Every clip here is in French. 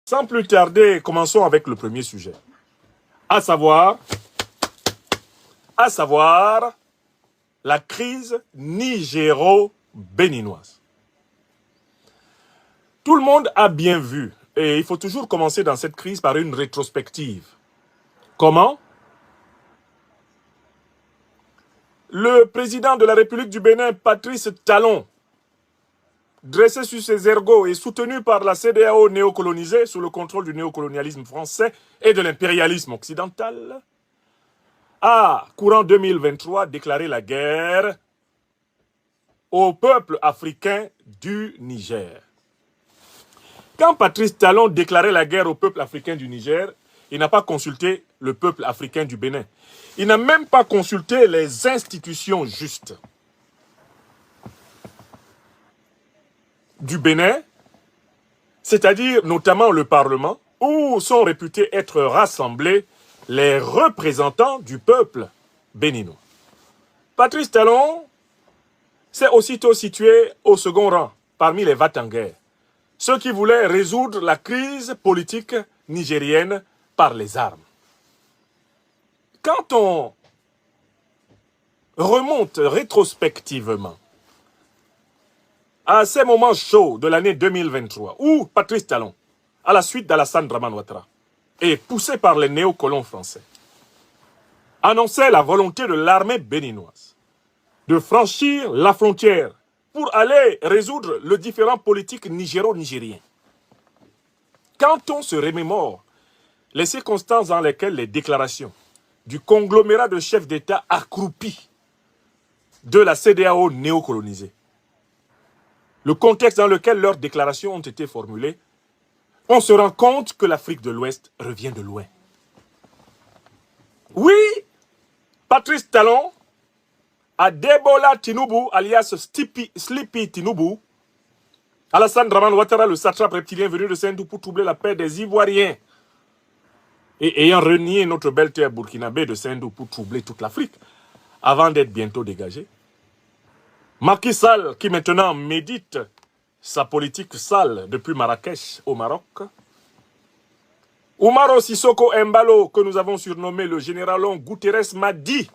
Sans plus tarder, commençons avec le premier sujet, à savoir la crise nigéro-béninoise. Tout le monde a bien vu, et il faut toujours commencer dans cette crise par une rétrospective. Comment? Le président de la République du Bénin, Patrice Talon, dressé sur ses ergots et soutenu par la CEDEAO néocolonisée sous le contrôle du néocolonialisme français et de l'impérialisme occidental, a, courant 2023, déclaré la guerre au peuple africain du Niger. Quand Patrice Talon déclarait la guerre au peuple africain du Niger, il n'a pas consulté le peuple africain du Bénin. Il n'a même pas consulté les institutions justes du Bénin, c'est-à-dire notamment le Parlement, où sont réputés être rassemblés les représentants du peuple béninois. Patrice Talon s'est aussitôt situé au second rang parmi les va-t-en-guerre, ceux qui voulaient résoudre la crise politique nigérienne par les armes. Quand on remonte rétrospectivement à ces moments chauds de l'année 2023, où Patrice Talon, à la suite d'Alassane Dramane Ouattara, et poussé par les néocolons français, annonçait la volonté de l'armée béninoise de franchir la frontière pour aller résoudre le différend politique nigéro-nigérien. Quand on se remémore les circonstances dans lesquelles les déclarations du conglomérat de chefs d'État accroupis de la CEDEAO néocolonisée, le contexte dans lequel leurs déclarations ont été formulées, on se rend compte que l'Afrique de l'Ouest revient de loin. Oui, Patrice Talon a Debola Tinubu, alias Sleepy Tinubu, Alassane Dramane Ouattara, le satrape reptilien venu de Sendou pour troubler la paix des Ivoiriens, et ayant renié notre belle terre burkinabé de Sendou pour troubler toute l'Afrique, avant d'être bientôt dégagé. Macky Sall, qui maintenant médite sa politique sale depuis Marrakech au Maroc. Umaro Sissoko Embalo, que nous avons surnommé le généralon Guterres Madi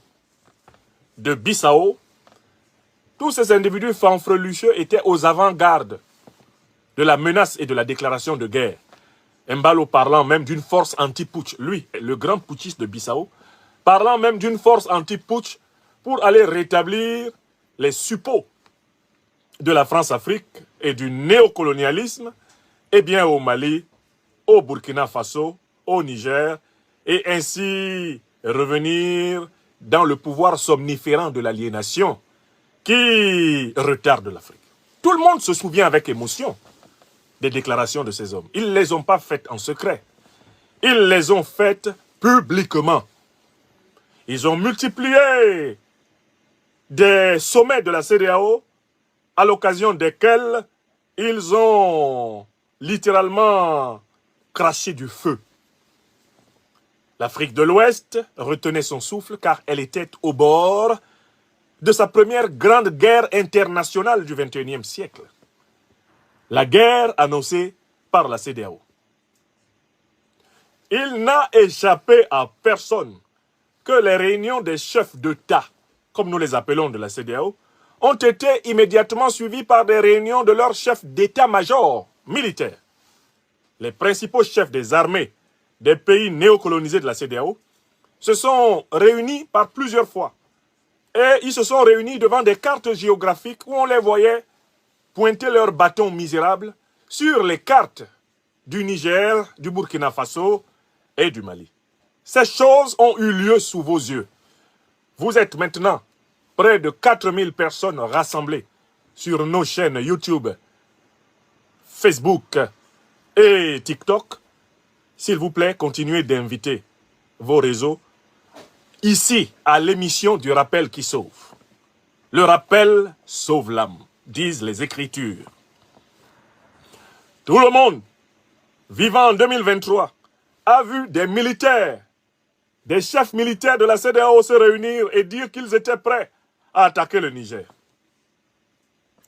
de Bissau. Tous ces individus fanfrelucheux étaient aux avant-gardes de la menace et de la déclaration de guerre. Embalo parlant même d'une force anti-putsch, lui, le grand putschiste de Bissau, parlant même d'une force anti-putsch pour aller rétablir les suppôts de la France-Afrique et du néocolonialisme, eh bien au Mali, au Burkina Faso, au Niger, et ainsi revenir dans le pouvoir somniférant de l'aliénation qui retarde l'Afrique. Tout le monde se souvient avec émotion des déclarations de ces hommes. Ils ne les ont pas faites en secret. Ils les ont faites publiquement. Ils ont multiplié des sommets de la CEDEAO à l'occasion desquels ils ont littéralement craché du feu. L'Afrique de l'Ouest retenait son souffle car elle était au bord de sa première grande guerre internationale du XXIe siècle. La guerre annoncée par la CEDEAO. Il n'a échappé à personne que les réunions des chefs d'État, comme nous les appelons de la CEDEAO, ont été immédiatement suivies par des réunions de leurs chefs d'état-major militaires. Les principaux chefs des armées des pays néocolonisés de la CEDEAO se sont réunis par plusieurs fois. Et ils se sont réunis devant des cartes géographiques où on les voyait pointer leurs bâtons misérables sur les cartes du Niger, du Burkina Faso et du Mali. Ces choses ont eu lieu sous vos yeux. Vous êtes maintenant près de 4000 personnes rassemblées sur nos chaînes YouTube, Facebook et TikTok. S'il vous plaît, continuez d'inviter vos réseaux ici à l'émission du rappel qui sauve. Le rappel sauve l'âme, disent les Écritures. Tout le monde vivant en 2023 a vu des militaires, des chefs militaires de la CEDEAO se réunir et dire qu'ils étaient prêts à attaquer le Niger.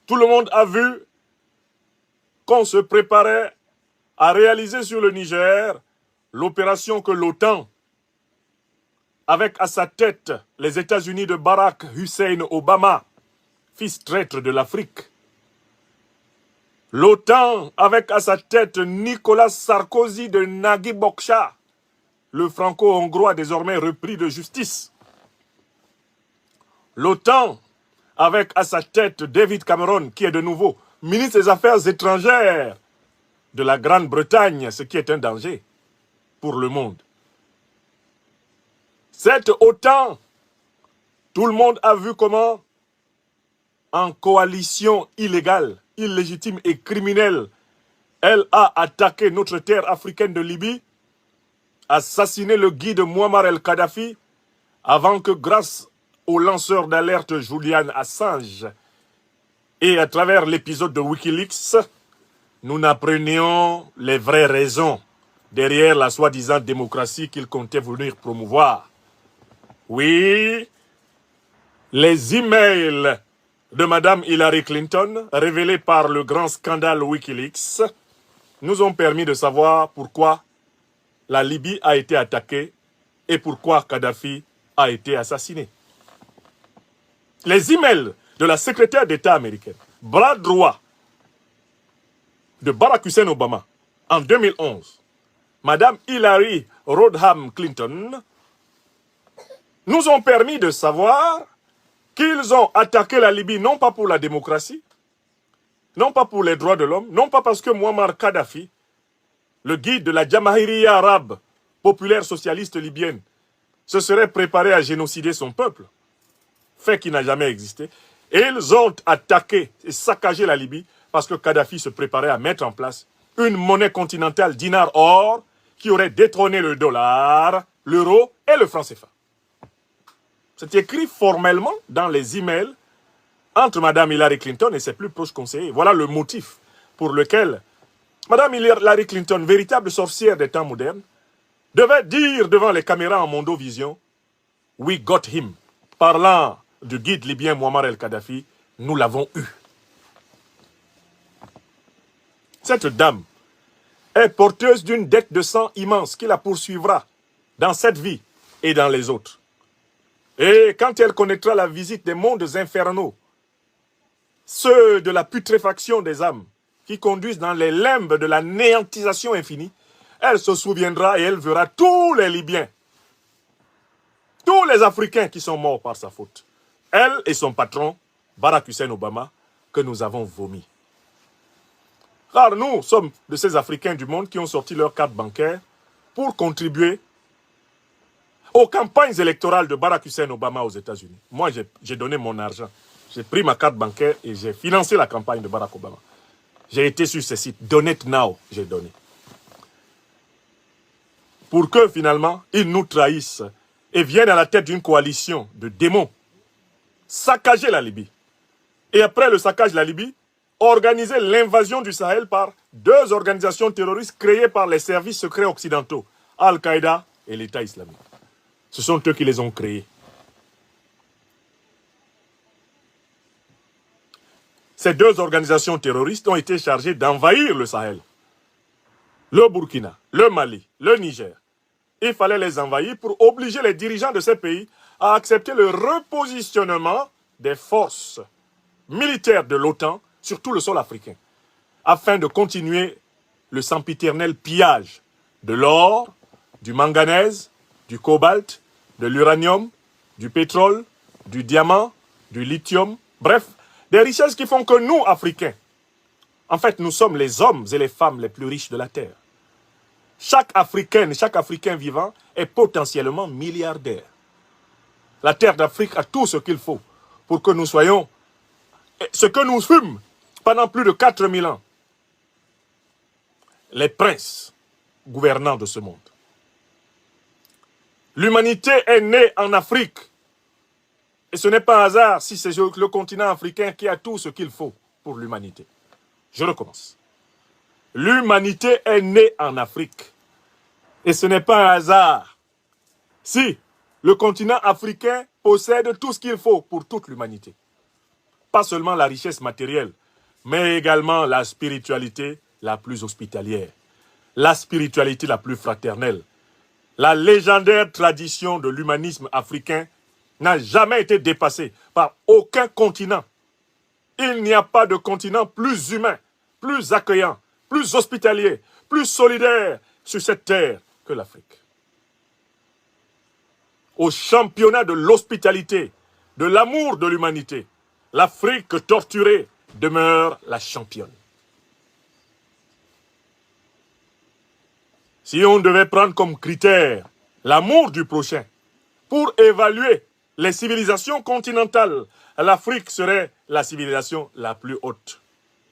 Tout le monde a vu qu'on se préparait a réalisé sur le Niger l'opération que l'OTAN, avec à sa tête les États-Unis de Barack Hussein Obama, fils traître de l'Afrique, l'OTAN avec à sa tête Nicolas Sarkozy de Nagui Bokcha, le franco-hongrois désormais repris de justice, l'OTAN avec à sa tête David Cameron, qui est de nouveau ministre des Affaires étrangères de la Grande-Bretagne, ce qui est un danger pour le monde. Cette OTAN, tout le monde a vu comment, en coalition illégale, illégitime et criminelle, elle a attaqué notre terre africaine de Libye, assassiné le guide Muammar el-Kadhafi, avant que, grâce au lanceur d'alerte Julian Assange, et à travers l'épisode de Wikileaks, nous n'apprenions les vraies raisons derrière la soi-disant démocratie qu'il comptait venir promouvoir. Oui, les emails de Mme Hillary Clinton, révélés par le grand scandale Wikileaks, nous ont permis de savoir pourquoi la Libye a été attaquée et pourquoi Kadhafi a été assassiné. Les emails de la secrétaire d'État américaine, bras droit de Barack Hussein Obama, en 2011, Mme Hillary Rodham Clinton, nous ont permis de savoir qu'ils ont attaqué la Libye non pas pour la démocratie, non pas pour les droits de l'homme, non pas parce que Muammar Kadhafi, le guide de la Jamahiriya arabe populaire socialiste libyenne, se serait préparé à génocider son peuple, fait qui n'a jamais existé. Et ils ont attaqué et saccagé la Libye parce que Kadhafi se préparait à mettre en place une monnaie continentale dinar-or qui aurait détrôné le dollar, l'euro et le franc CFA. C'est écrit formellement dans les emails entre Mme Hillary Clinton et ses plus proches conseillers. Voilà le motif pour lequel Mme Hillary Clinton, véritable sorcière des temps modernes, devait dire devant les caméras en Mondovision « We got him », parlant du guide libyen Muammar el-Kadhafi, nous l'avons eu. Cette dame est porteuse d'une dette de sang immense qui la poursuivra dans cette vie et dans les autres. Et quand elle connaîtra la visite des mondes infernaux, ceux de la putréfaction des âmes, qui conduisent dans les limbes de la néantisation infinie, elle se souviendra et elle verra tous les Libyens, tous les Africains qui sont morts par sa faute. Elle et son patron, Barack Hussein Obama, que nous avons vomi. Car nous sommes de ces Africains du monde qui ont sorti leur carte bancaire pour contribuer aux campagnes électorales de Barack Hussein Obama aux États-Unis. Moi, j'ai donné mon argent. J'ai pris ma carte bancaire et j'ai financé la campagne de Barack Obama. J'ai été sur ce site. Donate Now, j'ai donné. Pour que, finalement, ils nous trahissent et viennent à la tête d'une coalition de démons saccager la Libye. Et après le saccage de la Libye, organiser l'invasion du Sahel par deux organisations terroristes créées par les services secrets occidentaux, Al-Qaïda et l'État islamique. Ce sont eux qui les ont créés. Ces deux organisations terroristes ont été chargées d'envahir le Sahel. Le Burkina, le Mali, le Niger. Il fallait les envahir pour obliger les dirigeants de ces pays à accepter le repositionnement des forces militaires de l'OTAN sur tout le sol africain, afin de continuer le sempiternel pillage de l'or, du manganèse, du cobalt, de l'uranium, du pétrole, du diamant, du lithium, bref, des richesses qui font que nous, Africains, en fait, nous sommes les hommes et les femmes les plus riches de la Terre. Chaque Africaine, chaque Africain vivant est potentiellement milliardaire. La Terre d'Afrique a tout ce qu'il faut pour que nous soyons ce que nous fûmes pendant plus de 4000 ans. Les princes gouvernants de ce monde. L'humanité est née en Afrique. Et ce n'est pas un hasard si c'est le continent africain qui a tout ce qu'il faut pour l'humanité. Je recommence. L'humanité est née en Afrique. Et ce n'est pas un hasard si le continent africain possède tout ce qu'il faut pour toute l'humanité. Pas seulement la richesse matérielle, mais également la spiritualité la plus hospitalière. la spiritualité la plus fraternelle. La légendaire tradition de l'humanisme africain n'a jamais été dépassée par aucun continent. Il n'y a pas de continent plus humain, plus accueillant, plus hospitalier, plus solidaire sur cette terre que l'Afrique. Au championnat de l'hospitalité, de l'amour de l'humanité, l'Afrique torturée demeure la championne. Si on devait prendre comme critère l'amour du prochain pour évaluer les civilisations continentales, l'Afrique serait la civilisation la plus haute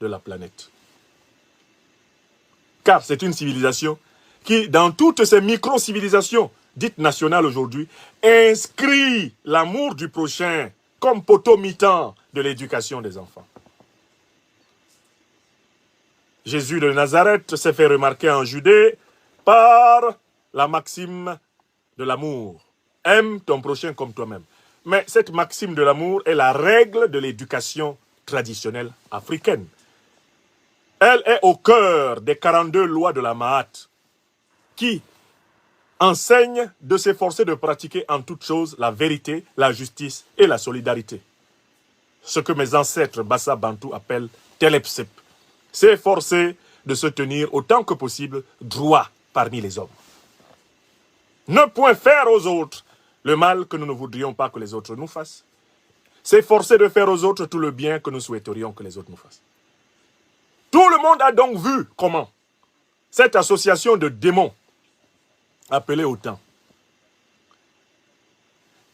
de la planète. Car c'est une civilisation qui, dans toutes ces micro-civilisations dites nationales aujourd'hui, inscrit l'amour du prochain comme poteau mitant de l'éducation des enfants. Jésus de Nazareth s'est fait remarquer en Judée par la maxime de l'amour. Aime ton prochain comme toi-même. Mais cette maxime de l'amour est la règle de l'éducation traditionnelle africaine. Elle est au cœur des 42 lois de la Mahat qui enseignent de s'efforcer de pratiquer en toutes choses la vérité, la justice et la solidarité. Ce que mes ancêtres Bassa Bantou appellent Telepsep. S'efforcer de se tenir autant que possible droit parmi les hommes. Ne point faire aux autres le mal que nous ne voudrions pas que les autres nous fassent. S'efforcer de faire aux autres tout le bien que nous souhaiterions que les autres nous fassent. Tout le monde a donc vu comment cette association de démons appelée OTAN,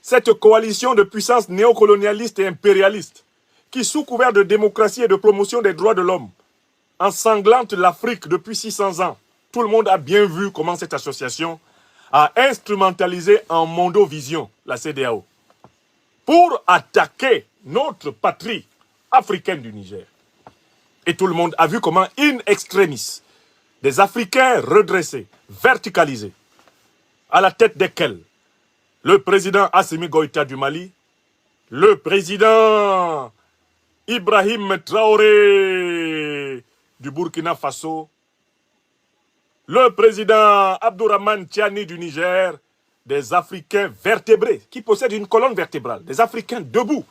cette coalition de puissances néocolonialistes et impérialistes qui, sous couvert de démocratie et de promotion des droits de l'homme, ensanglante l'Afrique depuis 600 ans, tout le monde a bien vu comment cette association a instrumentalisé en mondovision la CEDEAO pour attaquer notre patrie africaine du Niger. Et tout le monde a vu comment, in extremis, des Africains redressés, verticalisés, à la tête desquels le président Assimi Goïta du Mali, le président Ibrahim Traoré du Burkina Faso, le président Abdourahmane Tiani du Niger, des Africains vertébrés qui possèdent une colonne vertébrale, des Africains debout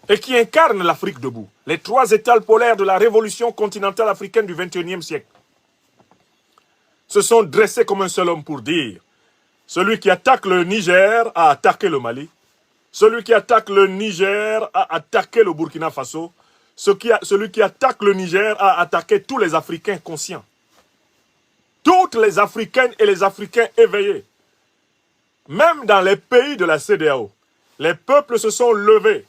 et qui incarnent l'Afrique debout, les 3 étoiles polaires de la révolution continentale africaine du XXIe siècle, se sont dressés comme un seul homme pour dire: celui qui attaque le Niger a attaqué le Mali, celui qui attaque le Niger a attaqué le Burkina Faso, celui qui attaque le Niger a attaqué tous les Africains conscients. Toutes les Africaines et les Africains éveillés. Même dans les pays de la CEDEAO, les peuples se sont levés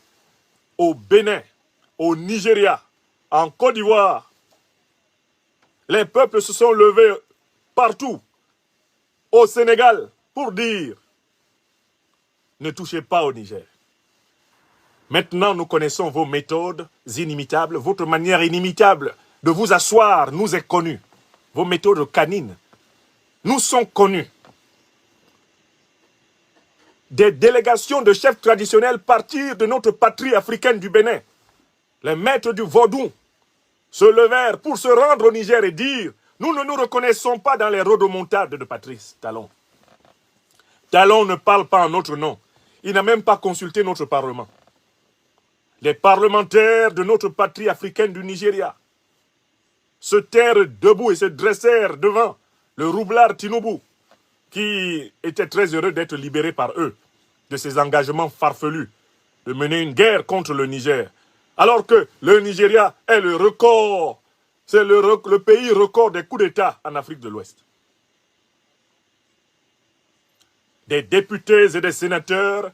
au Bénin, au Nigeria, en Côte d'Ivoire. Les peuples se sont levés partout, au Sénégal, pour dire: ne touchez pas au Niger. Maintenant, nous connaissons vos méthodes inimitables, votre manière inimitable de vous asseoir nous est connue. Vos méthodes canines nous sont connues. Des délégations de chefs traditionnels partirent de notre patrie africaine du Bénin. Les maîtres du vaudou se levèrent pour se rendre au Niger et dire: nous ne nous reconnaissons pas dans les rodomontades de Patrice Talon. Talon ne parle pas en notre nom. Il n'a même pas consulté notre Parlement. Les parlementaires de notre patrie africaine du Nigeria se tinrent debout et se dressèrent devant le roublard Tinubu, qui était très heureux d'être libéré par eux de ses engagements farfelus de mener une guerre contre le Niger, alors que le Nigeria est le record, c'est le pays record des coups d'État en Afrique de l'Ouest. Des députés et des sénateurs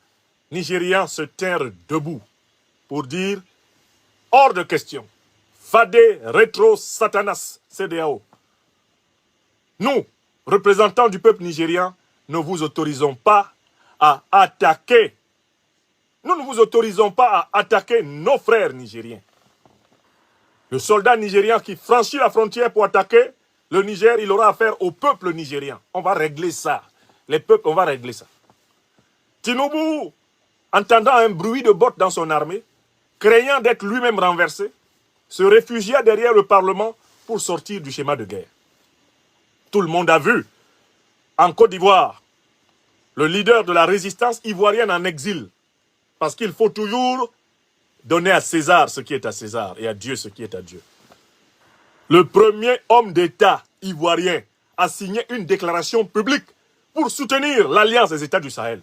nigérians se tinrent debout pour dire: hors de question, Fade Retro Satanas CEDEAO. Nous, représentants du peuple nigérian, ne vous autorisons pas à attaquer. Nous ne vous autorisons pas à attaquer nos frères nigériens. Le soldat nigérian qui franchit la frontière pour attaquer le Niger, il aura affaire au peuple nigérien. On va régler ça. Les peuples, on va régler ça. Tinubu, entendant un bruit de bottes dans son armée, craignant d'être lui-même renversé, se réfugia derrière le Parlement pour sortir du schéma de guerre. Tout le monde a vu. En Côte d'Ivoire, le leader de la résistance ivoirienne en exil. Parce qu'il faut toujours donner à César ce qui est à César et à Dieu ce qui est à Dieu. Le premier homme d'État ivoirien a signé une déclaration publique pour soutenir l'Alliance des États du Sahel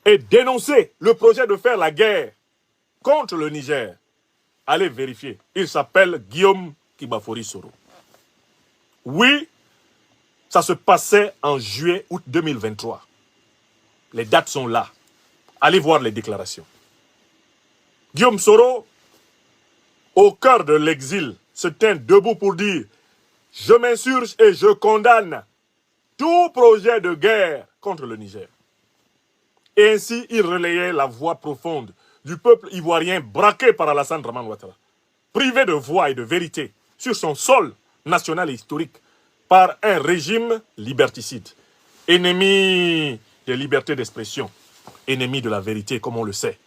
et dénoncer le projet de faire la guerre contre le Niger. Allez vérifier. Il s'appelle Guillaume Kibafori Soro. Oui, ça se passait en juillet-août 2023. Les dates sont là. Allez voir les déclarations. Guillaume Soro, au cœur de l'exil, se tient debout pour dire « Je m'insurge et je condamne tout projet de guerre contre le Niger ». Et ainsi, il relayait la voix profonde du peuple ivoirien braqué par Alassane Dramane Ouattara, privé de voix et de vérité sur son sol national et historique par un régime liberticide, ennemi des libertés d'expression, ennemi de la vérité, comme on le sait.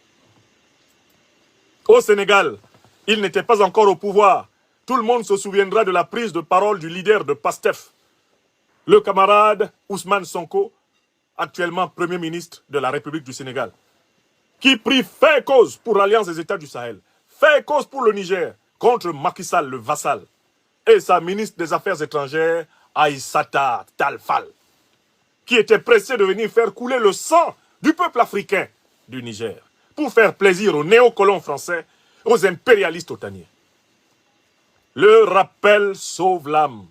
Au Sénégal, il n'était pas encore au pouvoir. Tout le monde se souviendra de la prise de parole du leader de PASTEF, le camarade Ousmane Sonko, actuellement Premier ministre de la République du Sénégal, qui prit fait cause pour l'Alliance des États du Sahel, fait cause pour le Niger, contre Macky Sall, le vassal, et sa ministre des Affaires étrangères, Aïssata Talfal, qui était pressé de venir faire couler le sang du peuple africain du Niger, pour faire plaisir aux néocolons français, aux impérialistes otaniens. Le rappel sauve l'âme.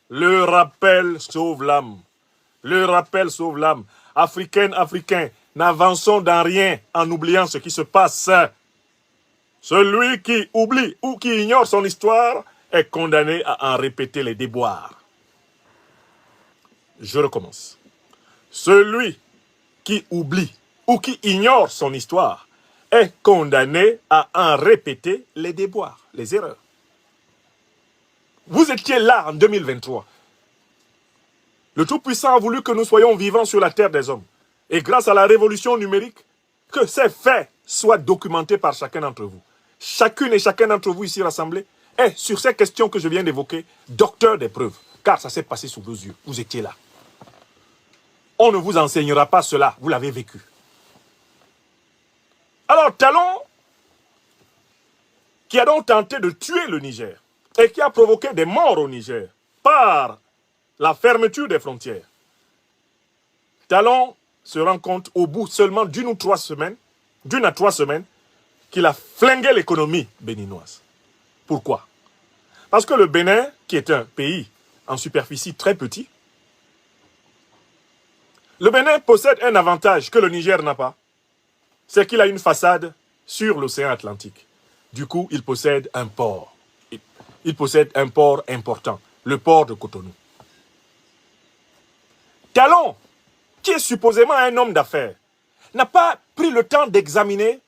Le rappel sauve l'âme. Le rappel sauve l'âme. Africaines, Africains, n'avançons dans rien en oubliant ce qui se passe. Celui qui oublie ou qui ignore son histoire est condamné à en répéter les déboires. Je recommence. Celui qui oublie ou qui ignore son histoire est condamné à en répéter les déboires, les erreurs. Vous étiez là en 2023. Le Tout-Puissant a voulu que nous soyons vivants sur la terre des hommes. Et grâce à la révolution numérique, que ces faits soient documentés par chacun d'entre vous. Chacune et chacun d'entre vous ici rassemblés est, sur ces questions que je viens d'évoquer, docteur des preuves. Car ça s'est passé sous vos yeux. Vous étiez là. On ne vous enseignera pas cela. Vous l'avez vécu. Alors, Talon, qui a donc tenté de tuer le Niger et qui a provoqué des morts au Niger par la fermeture des frontières, Talon se rend compte au bout seulement d'une à 3 semaines, qu'il a flingué l'économie béninoise. Pourquoi? Parce que le Bénin, qui est un pays en superficie très petit, le Bénin possède un avantage que le Niger n'a pas. C'est qu'il a une façade sur l'océan Atlantique. Du coup, il possède un port. Il possède un port important, le port de Cotonou. Talon, qui est supposément un homme d'affaires, n'a pas pris le temps d'examiner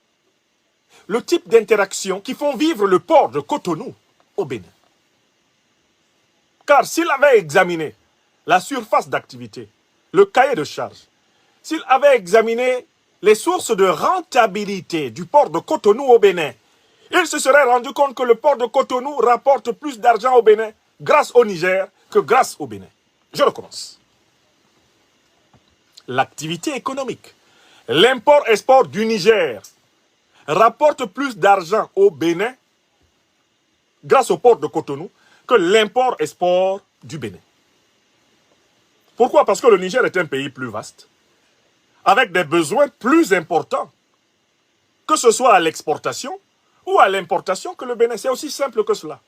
le type d'interactions qui font vivre le port de Cotonou au Bénin. Car s'il avait examiné la surface d'activité, le cahier de charges, s'il avait examiné les sources de rentabilité du port de Cotonou au Bénin, il se serait rendu compte que le port de Cotonou rapporte plus d'argent au Bénin grâce au Niger que grâce au Bénin. Je recommence. L'activité économique, l'import-export du Niger rapporte plus d'argent au Bénin grâce au port de Cotonou que l'import-export du Bénin. Pourquoi? Parce que le Niger est un pays plus vaste, avec des besoins plus importants, que ce soit à l'exportation ou à l'importation que le Bénin. C'est aussi simple que cela.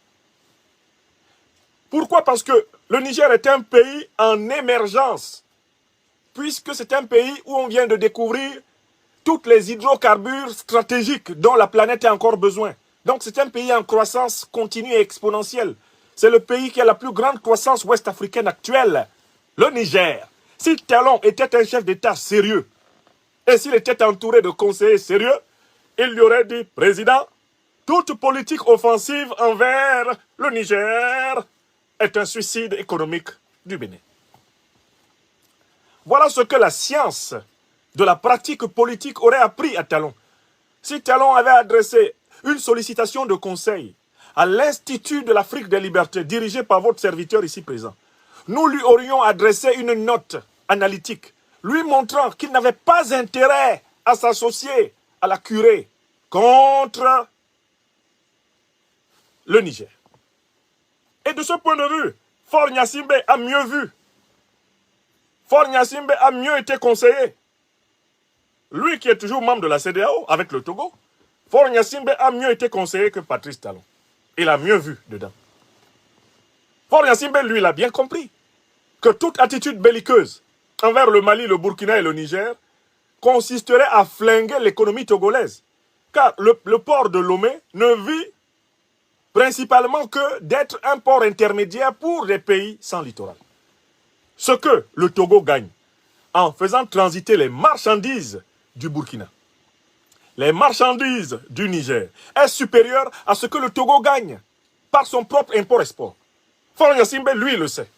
Pourquoi? Parce que le Niger est un pays en émergence, puisque c'est un pays où on vient de découvrir toutes les hydrocarbures stratégiques dont la planète a encore besoin. Donc c'est un pays en croissance continue et exponentielle. C'est le pays qui a la plus grande croissance ouest-africaine actuelle. Le Niger. Si Talon était un chef d'État sérieux, et s'il était entouré de conseillers sérieux, il lui aurait dit, président, toute politique offensive envers le Niger est un suicide économique du Bénin. Voilà ce que la science de la pratique politique aurait appris à Talon. Si Talon avait adressé une sollicitation de conseil à l'Institut de l'Afrique des libertés, dirigé par votre serviteur ici présent, nous lui aurions adressé une note analytique, lui montrant qu'il n'avait pas intérêt à s'associer à la curée contre le Niger. Et de ce point de vue, Faure Gnassingbé a mieux vu. Faure Gnassingbé a mieux été conseillé. Lui qui est toujours membre de la CEDEAO avec le Togo, Faure Gnassingbé a mieux été conseillé que Patrice Talon. Il a mieux vu dedans. Faure Gnassingbé, lui, il a bien compris que toute attitude belliqueuse envers le Mali, le Burkina et le Niger consisterait à flinguer l'économie togolaise. Car le port de Lomé ne vit principalement que d'être un port intermédiaire pour des pays sans littoral. Ce que le Togo gagne en faisant transiter les marchandises du Burkina, les marchandises du Niger, est supérieur à ce que le Togo gagne par son propre import-export. Faure Gnassingbé, lui, le sait.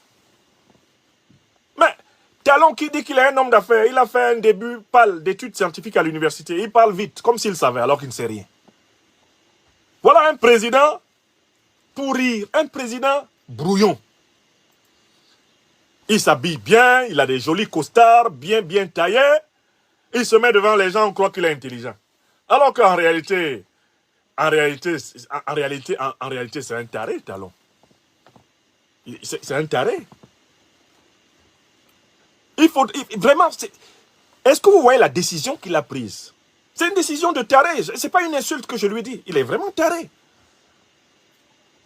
Mais Talon qui dit qu'il est un homme d'affaires, il a fait un début pâle d'études scientifiques à l'université. Il parle vite, comme s'il savait, alors qu'il ne sait rien. Voilà un président pour rire, un président brouillon. Il s'habille bien, il a des jolis costards, bien taillés. Il se met devant les gens, on croit qu'il est intelligent. Alors qu'en réalité, c'est un taré, Talon. C'est un taré. Vraiment, est-ce que vous voyez la décision qu'il a prise? C'est une décision de taré. Ce n'est pas une insulte que je lui dis. Il est vraiment taré.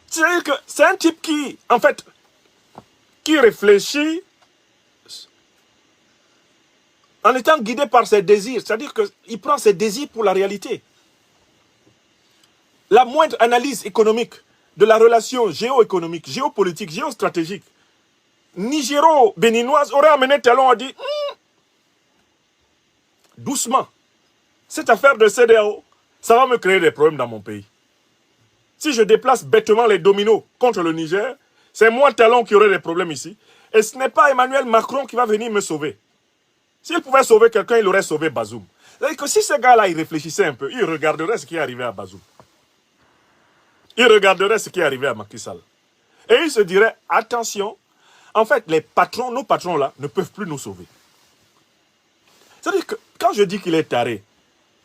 C'est-à-dire que c'est un type qui, en fait, qui réfléchit en étant guidé par ses désirs. C'est-à-dire qu'il prend ses désirs pour la réalité. La moindre analyse économique de la relation géoéconomique, géopolitique, géostratégique nigéro-béninoise aurait amené Talon à dire doucement, cette affaire de CEDEAO, ça va me créer des problèmes dans mon pays. Si je déplace bêtement les dominos contre le Niger, c'est moi Talon qui aurai des problèmes ici. Et ce n'est pas Emmanuel Macron qui va venir me sauver. S'il pouvait sauver quelqu'un, il aurait sauvé Bazoum. C'est-à-dire que si ce gars-là, il réfléchissait un peu, il regarderait ce qui est arrivé à Bazoum. Il regarderait ce qui est arrivé à Macky Sall. Et il se dirait, attention, en fait, les patrons, nos patrons-là, ne peuvent plus nous sauver. C'est-à-dire que quand je dis qu'il est taré,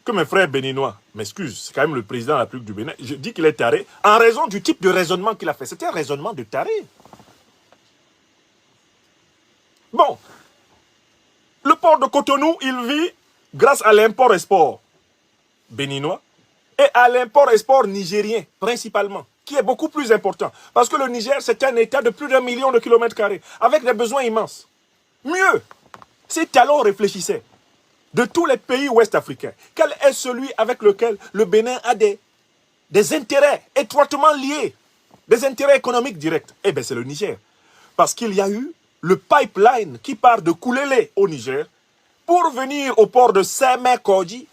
que mes frères béninois m'excusent, c'est quand même le président de la République du Bénin, je dis qu'il est taré en raison du type de raisonnement qu'il a fait. C'était un raisonnement de taré. Bon, le port de Cotonou, il vit grâce à l'import-export béninois et à l'import-export nigérien, principalement, qui est beaucoup plus important. Parce que le Niger, c'est un État de plus d'1 million de kilomètres carrés, avec des besoins immenses. Mieux, si Talon réfléchissait, de tous les pays ouest-africains, quel est celui avec lequel le Bénin a des intérêts étroitement liés, des intérêts économiques directs? Eh bien, c'est le Niger. Parce qu'il y a eu le pipeline qui part de Koulélé au Niger pour venir au port de Sémékodji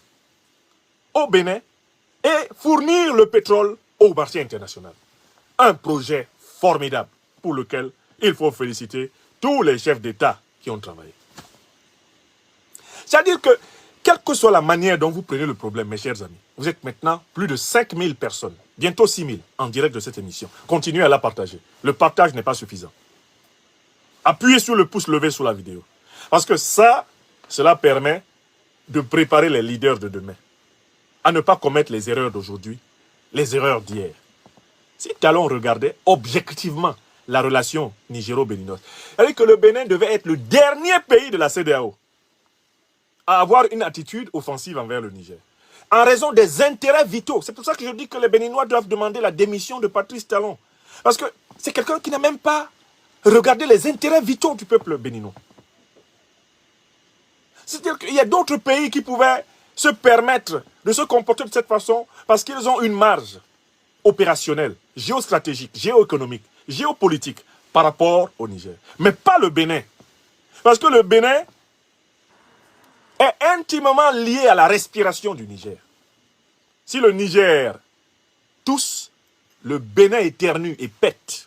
au Bénin et fournir le pétrole au marché international. Un projet formidable pour lequel il faut féliciter tous les chefs d'État qui ont travaillé. C'est-à-dire que, quelle que soit la manière dont vous prenez le problème, mes chers amis, vous êtes maintenant plus de 5000 personnes, bientôt 6000 en direct de cette émission. Continuez à la partager. Le partage n'est pas suffisant. Appuyez sur le pouce levé sous la vidéo. Parce que ça, cela permet de préparer les leaders de demain à ne pas commettre les erreurs d'aujourd'hui, les erreurs d'hier. Si Talon regardait objectivement la relation nigéro-béninoise, c'est-à-dire que le Bénin devait être le dernier pays de la CEDEAO à avoir une attitude offensive envers le Niger, en raison des intérêts vitaux. C'est pour ça que je dis que les Béninois doivent demander la démission de Patrice Talon. Parce que c'est quelqu'un qui n'a même pas regardé les intérêts vitaux du peuple béninois. C'est-à-dire qu'il y a d'autres pays qui pouvaient se permettre de se comporter de cette façon parce qu'ils ont une marge opérationnelle, géostratégique, géoéconomique, géopolitique par rapport au Niger. Mais pas le Bénin. Parce que le Bénin est intimement lié à la respiration du Niger. Si le Niger tousse, le Bénin éternue et pète.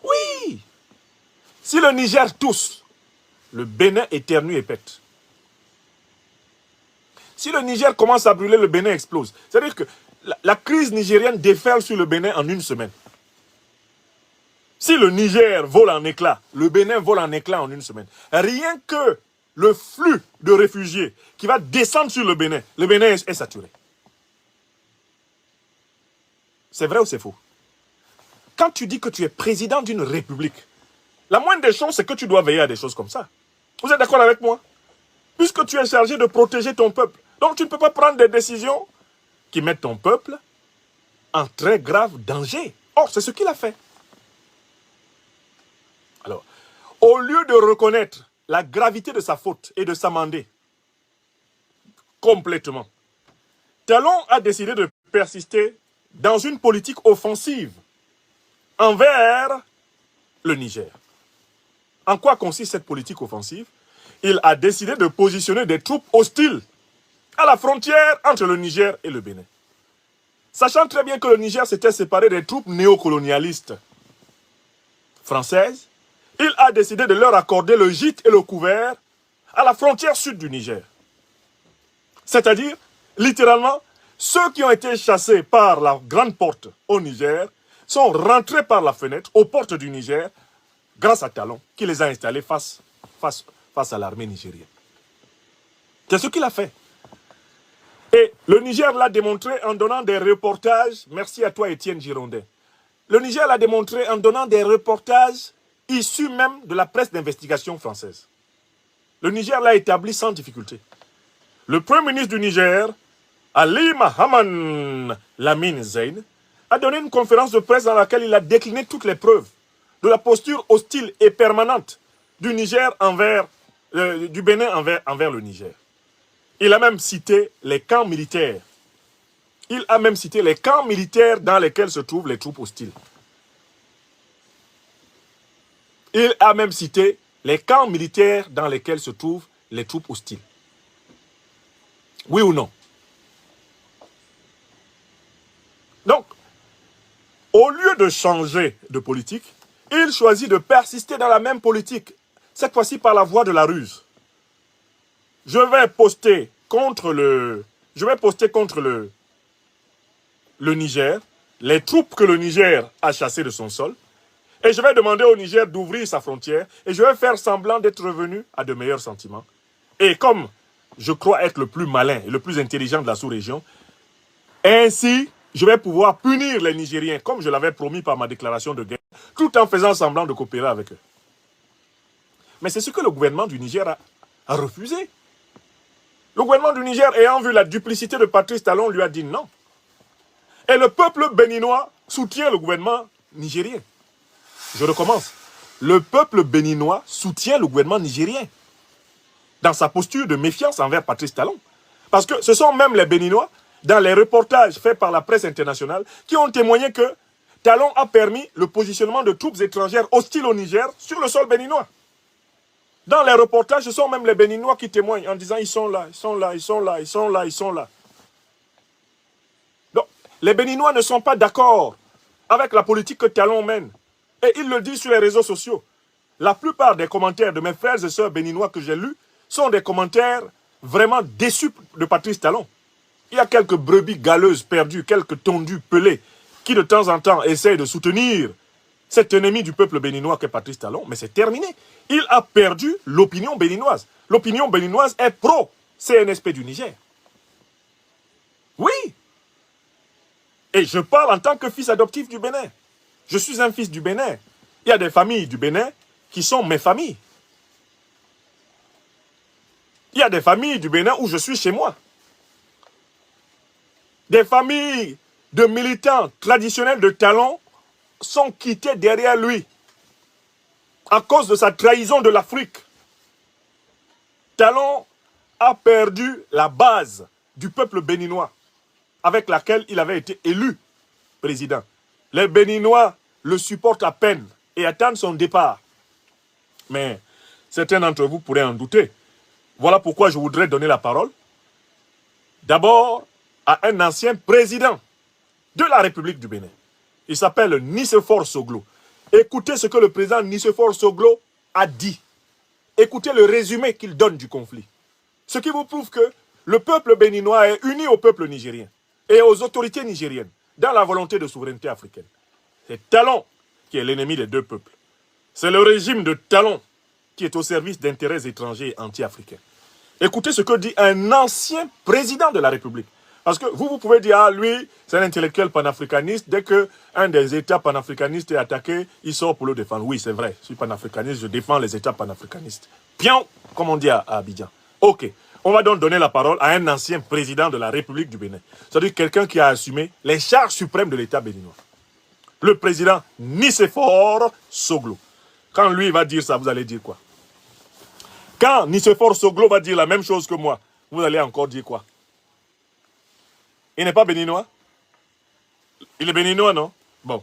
Oui! Si le Niger tousse, le Bénin éternue et pète. Si le Niger commence à brûler, le Bénin explose. C'est-à-dire que la crise nigérienne déferle sur le Bénin en une semaine. Si le Niger vole en éclats, le Bénin vole en éclats en une semaine, rien que le flux de réfugiés qui va descendre sur le Bénin est saturé. C'est vrai ou c'est faux? Quand tu dis que tu es président d'une république, la moindre des choses, c'est que tu dois veiller à des choses comme ça. Vous êtes d'accord avec moi? Puisque tu es chargé de protéger ton peuple. Donc tu ne peux pas prendre des décisions qui mettent ton peuple en très grave danger. Or, c'est ce qu'il a fait. Alors, au lieu de reconnaître la gravité de sa faute et de s'amender complètement, Talon a décidé de persister dans une politique offensive envers le Niger. En quoi consiste cette politique offensive? Il a décidé de positionner des troupes hostiles à la frontière entre le Niger et le Bénin. Sachant très bien que le Niger s'était séparé des troupes néocolonialistes françaises, il a décidé de leur accorder le gîte et le couvert à la frontière sud du Niger. C'est-à-dire, littéralement, ceux qui ont été chassés par la grande porte au Niger sont rentrés par la fenêtre aux portes du Niger grâce à Talon, qui les a installés face à l'armée nigérienne. C'est ce qu'il a fait. Et le Niger l'a démontré en donnant des reportages. Merci à toi, Étienne Girondin. Le Niger l'a démontré en donnant des reportages issus même de la presse d'investigation française. Le Niger l'a établi sans difficulté. Le Premier ministre du Niger, Ali Mahaman Lamine Zeyn, a donné une conférence de presse dans laquelle il a décliné toutes les preuves de la posture hostile et permanente du Niger du Bénin envers le Niger. Il a même cité les camps militaires. Il a même cité les camps militaires dans lesquels se trouvent les troupes hostiles. Il a même cité les camps militaires dans lesquels se trouvent les troupes hostiles. Oui ou non? Donc, au lieu de changer de politique, il choisit de persister dans la même politique, cette fois-ci par la voie de la ruse. Je vais poster contre le Niger, les troupes que le Niger a chassées de son sol, et je vais demander au Niger d'ouvrir sa frontière, et je vais faire semblant d'être revenu à de meilleurs sentiments. Et comme je crois être le plus malin et le plus intelligent de la sous-région, ainsi, je vais pouvoir punir les Nigériens, comme je l'avais promis par ma déclaration de guerre, tout en faisant semblant de coopérer avec eux. Mais c'est ce que le gouvernement du Niger a refusé. Le gouvernement du Niger, ayant vu la duplicité de Patrice Talon, lui a dit non. Et le peuple béninois soutient le gouvernement nigérien. Je recommence. Le peuple béninois soutient le gouvernement nigérien dans sa posture de méfiance envers Patrice Talon. Parce que ce sont même les Béninois, dans les reportages faits par la presse internationale, qui ont témoigné que Talon a permis le positionnement de troupes étrangères hostiles au Niger sur le sol béninois. Dans les reportages, ce sont même les Béninois qui témoignent en disant ils sont là, ils sont là, ils sont là, ils sont là, ils sont là. Donc, les Béninois ne sont pas d'accord avec la politique que Talon mène. Et ils le disent sur les réseaux sociaux. La plupart des commentaires de mes frères et sœurs béninois que j'ai lus sont des commentaires vraiment déçus de Patrice Talon. Il y a quelques brebis galeuses perdues, quelques tondus pelés, qui de temps en temps essayent de soutenir cet ennemi du peuple béninois qu'est Patrice Talon, mais c'est terminé. Il a perdu l'opinion béninoise. L'opinion béninoise est pro-CNSP du Niger. Oui. Et je parle en tant que fils adoptif du Bénin. Je suis un fils du Bénin. Il y a des familles du Bénin qui sont mes familles. Il y a des familles du Bénin où je suis chez moi. Des familles de militants traditionnels de Talon sont quittés derrière lui à cause de sa trahison de l'Afrique. Talon a perdu la base du peuple béninois avec laquelle il avait été élu président. Les Béninois le supportent à peine et attendent son départ. Mais certains d'entre vous pourraient en douter. Voilà pourquoi je voudrais donner la parole d'abord à un ancien président de la République du Bénin. Il s'appelle Nicéphore Soglo. Écoutez ce que le président Nicéphore Soglo a dit. Écoutez le résumé qu'il donne du conflit. Ce qui vous prouve que le peuple béninois est uni au peuple nigérien et aux autorités nigériennes dans la volonté de souveraineté africaine. C'est Talon qui est l'ennemi des deux peuples. C'est le régime de Talon qui est au service d'intérêts étrangers et anti-africains. Écoutez ce que dit un ancien président de la République. Parce que vous pouvez dire, ah, lui, c'est un intellectuel panafricaniste. Dès qu'un des États panafricanistes est attaqué, il sort pour le défendre. Oui, c'est vrai, je suis panafricaniste, je défends les États panafricanistes. Pion, comme on dit à Abidjan. Ok, on va donc donner la parole à un ancien président de la République du Bénin. C'est-à-dire quelqu'un qui a assumé les charges suprêmes de l'État béninois. Le président Nicéphore Soglo. Quand lui va dire ça, vous allez dire quoi? Quand Nicéphore Soglo va dire la même chose que moi, vous allez encore dire quoi? Il n'est pas béninois? Il est béninois, non? Bon.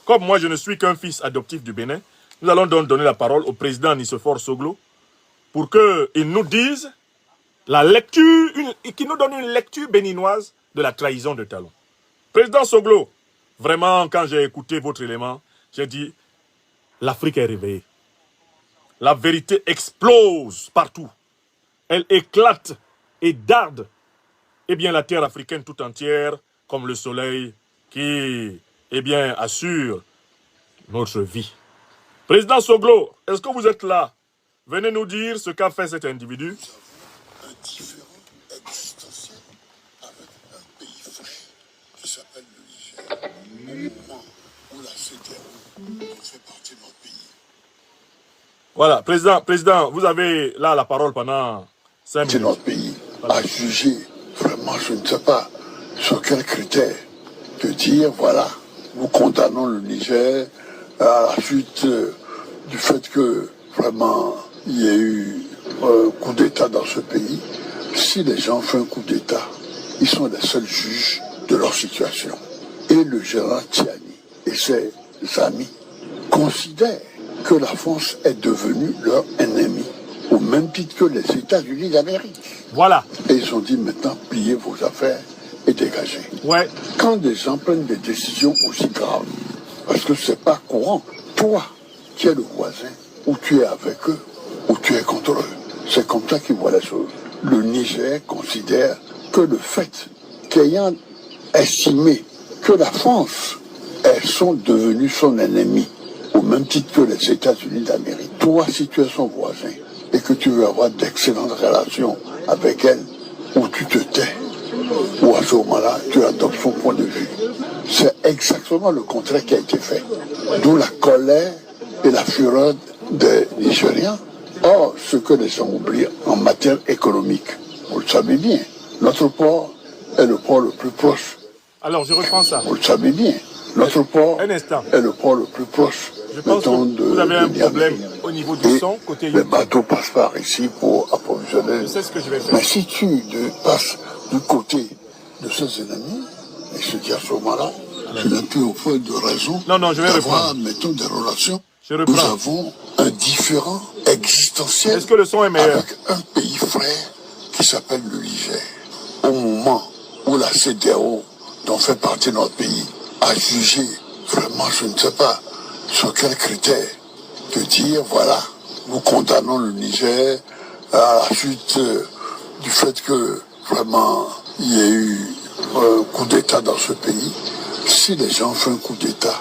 Comme moi, je ne suis qu'un fils adoptif du Bénin, nous allons donc donner la parole au président Nicéphore Soglo pour qu'il nous dise la lecture, qu'il nous donne une lecture béninoise de la trahison de Talon. Président Soglo, vraiment, quand j'ai écouté votre élément, j'ai dit, l'Afrique est réveillée. La vérité explose partout. Elle éclate et darde. Eh bien, la terre africaine tout entière, comme le soleil qui, eh bien, assure notre vie. Président Soglo, est-ce que vous êtes là? Venez nous dire ce qu'a fait cet individu. Un différent existentiel avec un pays frère qui s'appelle le Niger. Au moment où la CEDEAO fait partie de notre pays. Voilà, président, vous avez là la parole pendant 5 minutes. C'est notre pays à juger. Vraiment, je ne sais pas sur quels critères de dire, voilà, nous condamnons le Niger à la suite du fait que vraiment il y a eu un coup d'État dans ce pays. Si les gens font un coup d'État, ils sont les seuls juges de leur situation. Et le général Tiani et ses amis considèrent que la France est devenue leur ennemi, au même titre que les États-Unis d'Amérique. Voilà. Et ils ont dit maintenant, pliez vos affaires et dégagez. Ouais. Quand des gens prennent des décisions aussi graves, parce que c'est pas courant, toi, qui es le voisin, ou tu es avec eux, ou tu es contre eux. C'est comme ça qu'ils voient les choses. Le Niger considère que le fait qu'ayant estimé que la France, elles sont devenues son ennemi, au même titre que les États-Unis d'Amérique. Toi, si tu es son voisin et que tu veux avoir d'excellentes relations avec elle, ou tu te tais, ou à ce moment-là, tu adoptes son point de vue. C'est exactement le contraire qui a été fait. D'où la colère et la fureur des Nigériens. Or, ce que les gens oublient en matière économique, vous le savez bien, notre port est le port le plus proche. Alors, je reprends ça. Vous le savez bien, notre port Un instant. est le port le plus proche. Je pense que vous avez un problème au niveau du son, côté Les YouTube. bateaux passent par ici pour approvisionner. Je sais ce que je vais faire. Mais si tu passes du côté de ces ennemis, et ce qui à ce moment-là, tu n'as plus au point de raison Non, je vais d'avoir, reprendre. mettons, des relations. Je reprends. Nous avons un différent existentiel Est-ce que le son est meilleur? avec un pays frère qui s'appelle le Niger. Au moment où la CEDEAO, dont fait partie notre pays, a jugé, vraiment, je ne sais pas sur quels critères, de dire, voilà, nous condamnons le Niger à la suite du fait que, vraiment, il y a eu un coup d'État dans ce pays. Si les gens font un coup d'État,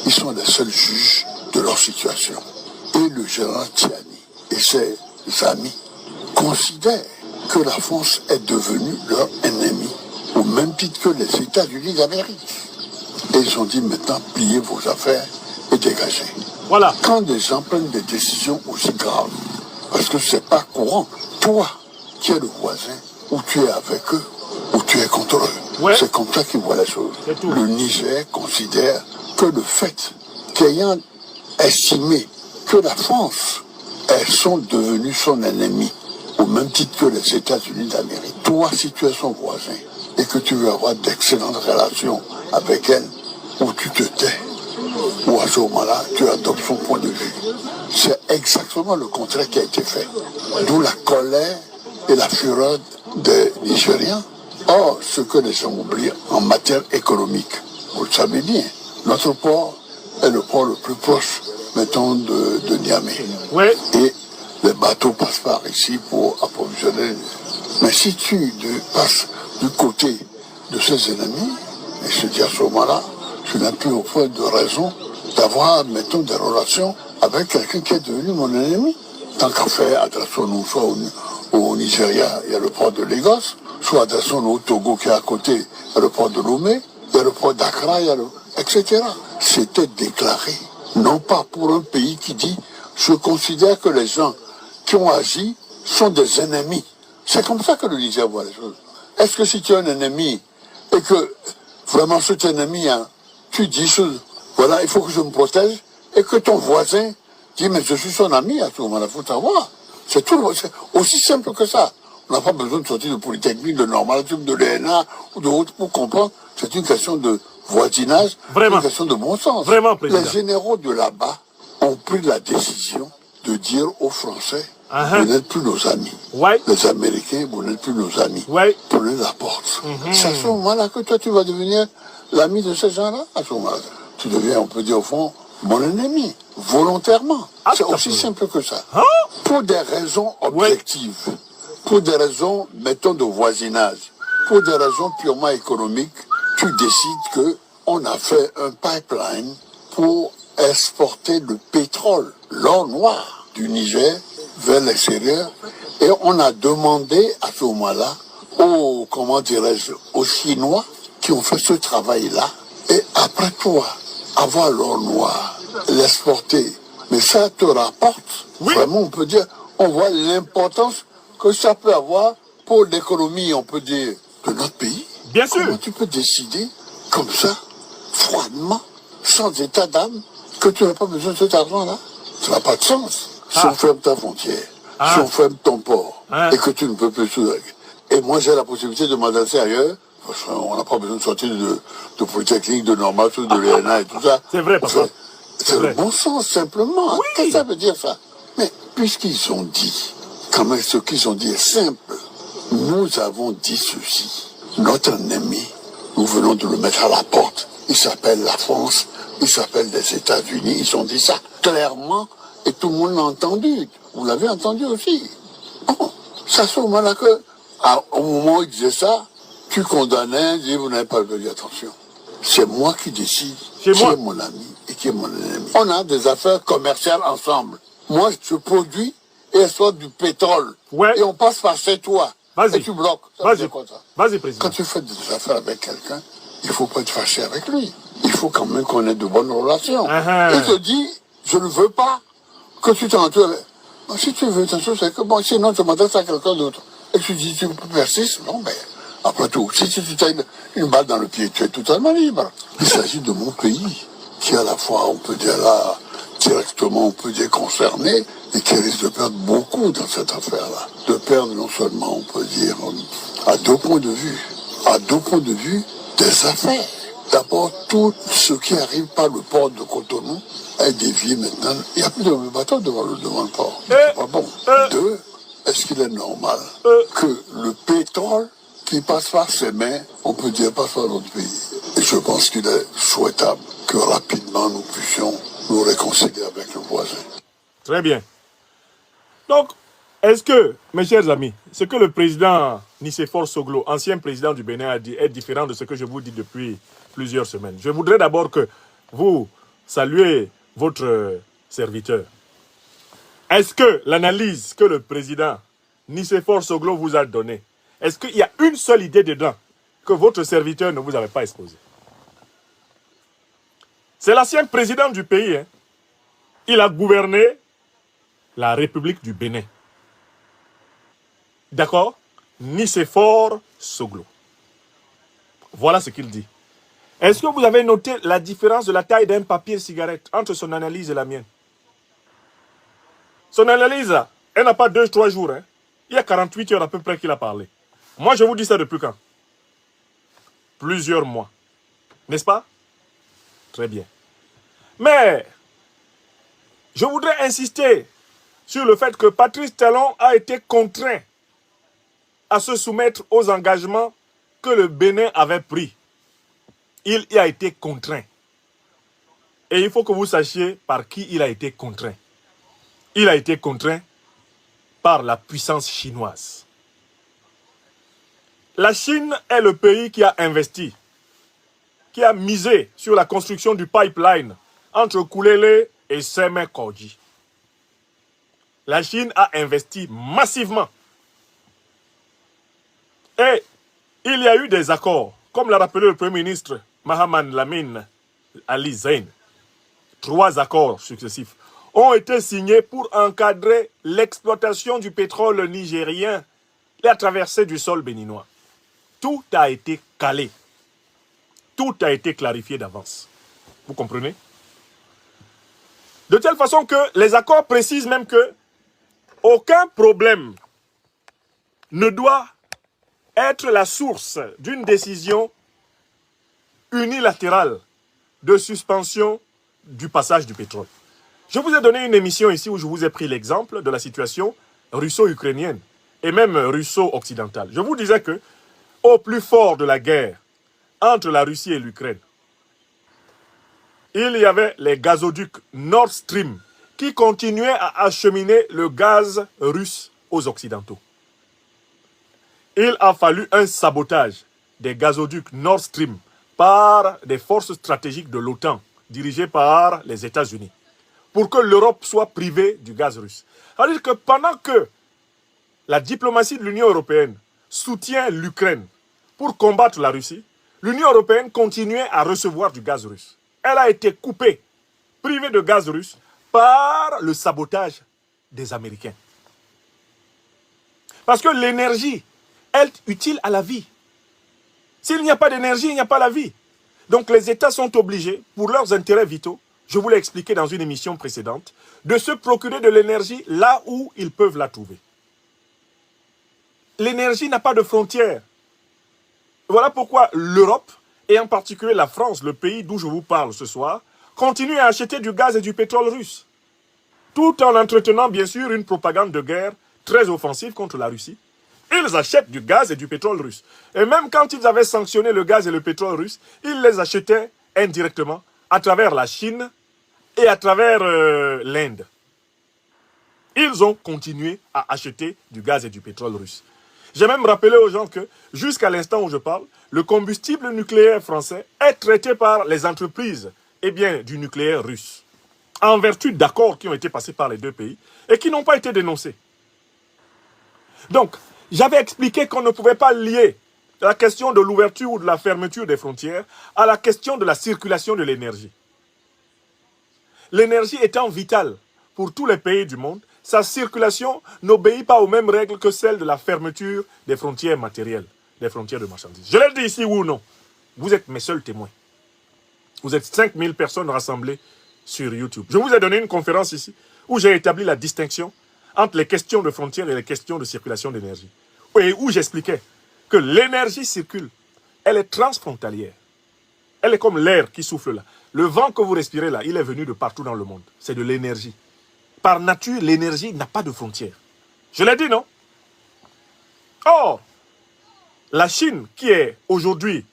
ils sont les seuls juges de leur situation. Et le général Tiani et ses amis considèrent que la France est devenue leur ennemi, au même titre que les États-Unis d'Amérique. Et ils ont dit maintenant, pliez vos affaires et dégagez. Voilà. Quand des gens prennent des décisions aussi graves, parce que c'est pas courant, toi, qui es le voisin, ou tu es avec eux, ou tu es contre eux. Ouais. C'est comme ça qu'ils voient les choses. C'est tout. Le Niger considère que le fait qu'ayant estimé que la France, elles sont devenues son ennemi, au même titre que les États-Unis d'Amérique. Toi, si tu es son voisin, et que tu veux avoir d'excellentes relations avec elle, ou tu te tais, ou à ce moment-là, tu adoptes son point de vue. C'est exactement le contraire qui a été fait. D'où la colère et la fureur des Nigériens. Or, ce que les gens oublient en matière économique, vous le savez bien, notre port est le port le plus proche, mettons, de Niamey. Oui. Et les bateaux passent par ici pour approvisionner. Mais si tu passes du côté de ces ennemis, et ce qui à ce moment-là, tu n'as plus au point de raison d'avoir, mettons, des relations avec quelqu'un qui est devenu mon ennemi. Tant qu'à faire, adressons-nous soit au Nigeria, il y a le port de Lagos, soit adressons-nous au Togo qui est à côté, il y a le port de Lomé, il y a le port d'Accra, etc. C'était déclaré, non pas pour un pays qui dit « je considère que les gens qui ont agi sont des ennemis ». C'est comme ça que le Niger voit les choses. Est-ce que si tu es un ennemi et que vraiment cet ennemi, hein, tu dis voilà, il faut que je me protège, et que ton voisin dit mais je suis son ami à ce moment-là, il faut savoir. C'est aussi simple que ça. On n'a pas besoin de sortir de Polytechnique, de Normal, de l'ENA ou de autres pour comprendre. C'est une question de voisinage, Vraiment. une question de bon sens. Vraiment, président. Les généraux de là-bas ont pris la décision de dire aux Français, vous n'êtes plus nos amis. Ouais. Les Américains, vous n'êtes plus nos amis. Ouais. Prenez la porte. C'est à ce moment-là que toi, tu vas devenir l'ami de ces gens-là. À ce moment-là, tu deviens, on peut dire au fond, mon ennemi, volontairement. C'est aussi simple que ça. Hein? Pour des raisons objectives, pour des raisons, mettons, de voisinage, pour des raisons purement économiques, tu décides que on a fait un pipeline pour exporter le pétrole, l'or noir du Niger vers l'extérieur, et on a demandé à ce moment-là aux, comment dirais-je, aux Chinois qui ont fait ce travail-là, et après toi, avoir l'or noir, l'exporter, mais ça te rapporte, vraiment on peut dire, on voit l'importance que ça peut avoir pour l'économie, on peut dire, de notre pays. Bien sûr. Comment tu peux décider comme ça, froidement, sans état d'âme, que tu n'as pas besoin de cet argent-là? Ça n'a pas de sens. Si on ferme ta frontière, si on ferme ton port, et que tu ne peux plus... Et moi, j'ai la possibilité de m'adresser ailleurs, parce qu'on n'a pas besoin de sortir de Polytechnique, de Normal, de l'ENA et tout ça. C'est vrai, papa. C'est le bon sens, simplement. Oui. Qu'est-ce que ça veut dire, ça? Mais puisqu'ils ont dit, quand même, ce qu'ils ont dit est simple. Nous avons dit ceci. Notre ennemi, nous venons de le mettre à la porte. Il s'appelle la France, il s'appelle les États-Unis. Ils ont dit ça clairement et tout le monde l'a entendu. Vous l'avez entendu aussi. Bon, c'est à ce moment-là que, au moment où ils disaient ça, tu condamnais, dis vous n'avez pas le dire attention. C'est moi qui décide qui est mon ami et qui est mon ennemi. On a des affaires commerciales ensemble. Moi, je produis et elle sort du pétrole. Ouais. Et on passe par chez toi. Et tu bloques. Vas-y, vas-y, président. Quand tu fais des affaires avec quelqu'un, il ne faut pas être fâché avec lui. Il faut quand même qu'on ait de bonnes relations. Il te dit, je ne veux pas que tu t'entoures. Si tu veux t'entoure, c'est que bon, sinon tu m'adresses à quelqu'un d'autre. Et tu dis, tu persistes, non, mais après tout, si tu as une balle dans le pied, tu es totalement libre. Il s'agit de mon pays, qui est à la fois, on peut dire là, directement, on peut dire concerné, et qui risque de perdre beaucoup dans cette affaire-là. De perdre non seulement, on peut dire, à deux points de vue, des affaires. D'abord, tout ce qui arrive par le port de Cotonou est dévié maintenant. Il n'y a plus de bateaux devant le port. C'est pas bon. Deux, est-ce qu'il est normal que le pétrole qui passe par ses mains, on peut dire, passe par notre pays? Et je pense qu'il est souhaitable que rapidement nous puissions nous réconcilier avec le voisin. Très bien. Donc, est-ce que, mes chers amis, ce que le président Nicéphore Soglo, ancien président du Bénin, a dit est différent de ce que je vous dis depuis plusieurs semaines? Je voudrais d'abord que vous saluez votre serviteur. Est-ce que l'analyse que le président Nicéphore Soglo vous a donnée, est-ce qu'il y a une seule idée dedans que votre serviteur ne vous avait pas exposée? C'est l'ancien président du pays. Hein. Il a gouverné la République du Bénin. D'accord? Nicéphore Soglo. Voilà ce qu'il dit. Est-ce que vous avez noté la différence de la taille d'un papier cigarette entre son analyse et la mienne? Son analyse, elle n'a pas 2-3 jours. Hein. Il y a 48 heures à peu près qu'il a parlé. Moi, je vous dis ça depuis quand? Plusieurs mois. N'est-ce pas? Très bien. Mais, je voudrais insister sur le fait que Patrice Talon a été contraint à se soumettre aux engagements que le Bénin avait pris. Il y a été contraint. Et il faut que vous sachiez par qui il a été contraint. Il a été contraint par la puissance chinoise. La Chine est le pays qui a investi, qui a misé sur la construction du pipeline entre Koulélé et Sémé-Kodji. La Chine a investi massivement. Et il y a eu des accords, comme l'a rappelé le Premier ministre Mahaman Lamine Ali Zain. 3 accords successifs ont été signés pour encadrer l'exploitation du pétrole nigérien et la traversée du sol béninois. Tout a été calé. Tout a été clarifié d'avance. Vous comprenez? De telle façon que les accords précisent même que aucun problème ne doit être la source d'une décision unilatérale de suspension du passage du pétrole. Je vous ai donné une émission ici où je vous ai pris l'exemple de la situation russo-ukrainienne et même russo-occidentale. Je vous disais que au plus fort de la guerre entre la Russie et l'Ukraine, il y avait les gazoducs Nord Stream qui continuaient à acheminer le gaz russe aux Occidentaux. Il a fallu un sabotage des gazoducs Nord Stream par des forces stratégiques de l'OTAN, dirigées par les États-Unis, pour que l'Europe soit privée du gaz russe. C'est-à-dire que pendant que la diplomatie de l'Union européenne soutient l'Ukraine pour combattre la Russie, l'Union européenne continuait à recevoir du gaz russe. Elle a été coupée, privée de gaz russe, par le sabotage des Américains. Parce que l'énergie est utile à la vie. S'il n'y a pas d'énergie, il n'y a pas la vie. Donc les États sont obligés, pour leurs intérêts vitaux, je vous l'ai expliqué dans une émission précédente, de se procurer de l'énergie là où ils peuvent la trouver. L'énergie n'a pas de frontières. Voilà pourquoi l'Europe, et en particulier la France, le pays d'où je vous parle ce soir, continue à acheter du gaz et du pétrole russe, tout en entretenant bien sûr une propagande de guerre très offensive contre la Russie. Ils achètent du gaz et du pétrole russe. Et même quand ils avaient sanctionné le gaz et le pétrole russe, ils les achetaient indirectement à travers la Chine et à travers l'Inde. Ils ont continué à acheter du gaz et du pétrole russe. J'ai même rappelé aux gens que, jusqu'à l'instant où je parle, le combustible nucléaire français est traité par les entreprises du nucléaire russe, en vertu d'accords qui ont été passés par les deux pays et qui n'ont pas été dénoncés. Donc, j'avais expliqué qu'on ne pouvait pas lier la question de l'ouverture ou de la fermeture des frontières à la question de la circulation de l'énergie. L'énergie étant vitale pour tous les pays du monde, sa circulation n'obéit pas aux mêmes règles que celle de la fermeture des frontières matérielles, des frontières de marchandises. Je l'ai dit ici, oui ou non? Vous êtes mes seuls témoins. Vous êtes 5000 personnes rassemblées sur YouTube. Je vous ai donné une conférence ici où j'ai établi la distinction entre les questions de frontières et les questions de circulation d'énergie. Et où j'expliquais que l'énergie circule, elle est transfrontalière. Elle est comme l'air qui souffle là. Le vent que vous respirez là, il est venu de partout dans le monde. C'est de l'énergie. Par nature, l'énergie n'a pas de frontières. Je l'ai dit, non? Or, la Chine, qui est aujourd'hui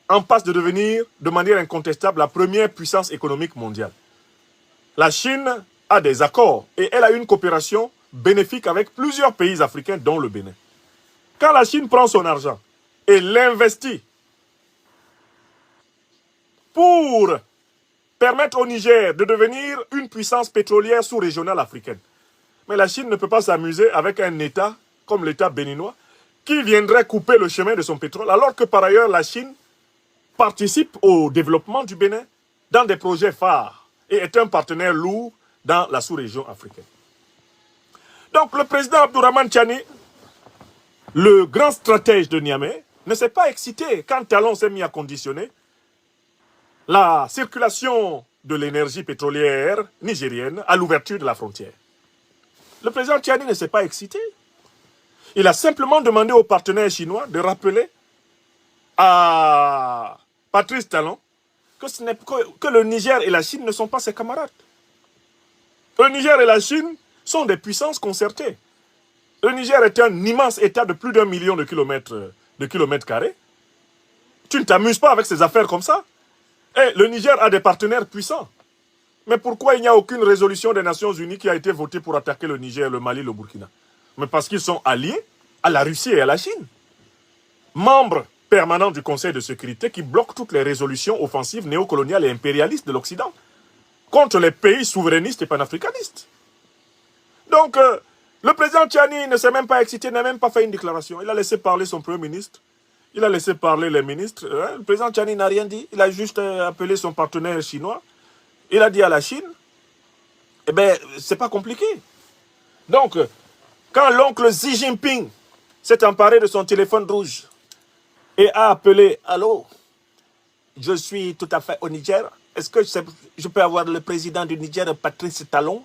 en passe de devenir de manière incontestable la première puissance économique mondiale. La Chine a des accords et elle a une coopération bénéfique avec plusieurs pays africains, dont le Bénin. Quand la Chine prend son argent et l'investit pour permettre au Niger de devenir une puissance pétrolière sous-régionale africaine, mais la Chine ne peut pas s'amuser avec un État comme l'État béninois qui viendrait couper le chemin de son pétrole, alors que par ailleurs la Chine participe au développement du Bénin dans des projets phares et est un partenaire lourd dans la sous-région africaine. Donc le président Abdourahmane Tchani, le grand stratège de Niamey, ne s'est pas excité quand Talon s'est mis à conditionner la circulation de l'énergie pétrolière nigérienne à l'ouverture de la frontière. Le président Tchani ne s'est pas excité. Il a simplement demandé aux partenaires chinois de rappeler à Patrice Talon que le Niger et la Chine ne sont pas ses camarades. Le Niger et la Chine sont des puissances concertées. Le Niger est un immense État de plus d'1 million de kilomètres carrés. Tu ne t'amuses pas avec ces affaires comme ça. Et le Niger a des partenaires puissants. Mais pourquoi il n'y a aucune résolution des Nations Unies qui a été votée pour attaquer le Niger, le Mali, le Burkina? Mais parce qu'ils sont alliés à la Russie et à la Chine. Membres permanents du Conseil de sécurité qui bloquent toutes les résolutions offensives néocoloniales et impérialistes de l'Occident. contre les pays souverainistes et panafricanistes. Donc, le président Tchani ne s'est même pas excité, n'a même pas fait une déclaration. Il a laissé parler son premier ministre. Il a laissé parler les ministres. Le président Tchani n'a rien dit. Il a juste appelé son partenaire chinois. Il a dit à la Chine, eh bien, c'est pas compliqué. Donc, quand l'oncle Xi Jinping s'est emparé de son téléphone rouge et a appelé, allô, je suis tout à fait au Niger, est-ce que je peux avoir le président du Niger, Patrice Talon?